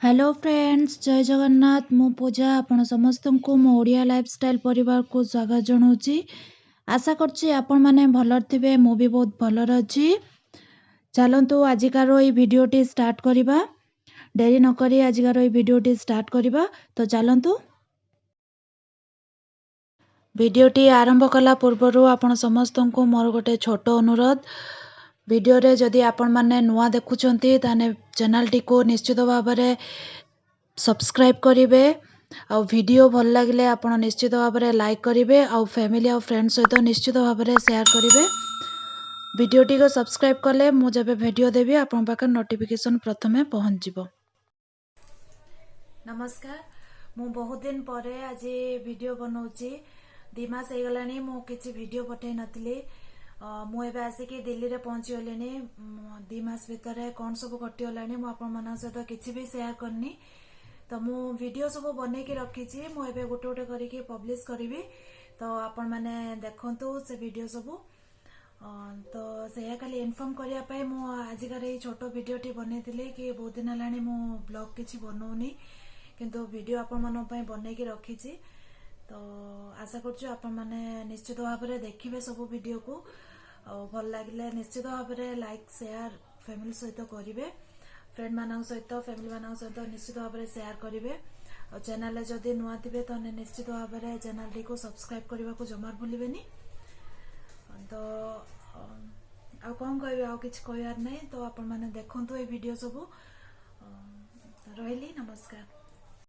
Hello friends, जय जगन्नाथ। मु पूजा आपण समस्त को मो ओडिया लाइफस्टाइल परिवार को स्वागत जनाऊँगी। आशा करछि आपण माने भलर थिबे, मु भी बहुत भलर अछि। चलंतु आजिकार ई भिडियोटी स्टार्ट करिबा। डेरी न करी आजिकार ई भिडियोटी स्टार्ट करिबा। तो चलंतु भिडियोटी आरंभ कला पूर्वरु आपण समस्त को मोर गोटे छोट अनुरोध। वीडियो रे जदि आपण माने नुआ देखुचंती ताने चैनल टी को निश्चित भाव में सब्सक्राइब करिवे। आ वीडियो भल लगे आपण निश्चित भाव में लाइक करिवे। आ फैमिली और फ्रेंड्स सहित निश्चित भाव में शेयर करिवे। वीडियो टी को सब्सक्राइब कले मु जब वीडियो देवी आपण पाखे नोटिफिकेशन प्रथमे पहुंच जिवो। नमस्कार, मु बहुत दिन परे आज वीडियो बनाऊची। 2 मास हो गलानी मु किछि वीडियो पठै नथिली। मु एबे आसिकी दिल्ली रे पहुंची गलेनी। 2 मास भितर कौन सब घटी गलानी मु आपण मन सहित किछि भी शेयर करनी। तो मु वीडियो सब बनै के रखी मु एबे गोटे गोटे करके पब्लिश करी। तो आपण माने देखंतु से वीडियो सब। तो से खाली इन्फॉर्म करिया पाई मु आजिकार ये छोट वीडियोटी बनैतिली कि बहुत दिन हलानी मु ब्लॉग किछि बनौनी, किंतु वीडियो आपण मन पई बनै के रखी। तो आशा करछु आपण माने निश्चित भाव में देखिबे सब वीडियो को। भल लगे निश्चित भाव में लाइक शेयर फैमिली सहित करेंगे। फ्रेंड मान सहित फैमिली मान सहित निश्चित भाव में शेयर करेंगे। और चैनल जदि नुआ थे तो निश्चित भाव में चैनल टी को सब्सक्राइब करने को जमार भूलें। तो आ कौन कह कहबार नहीं। तो आपण मैंने देखु ये वीडियो सब। रही नमस्कार।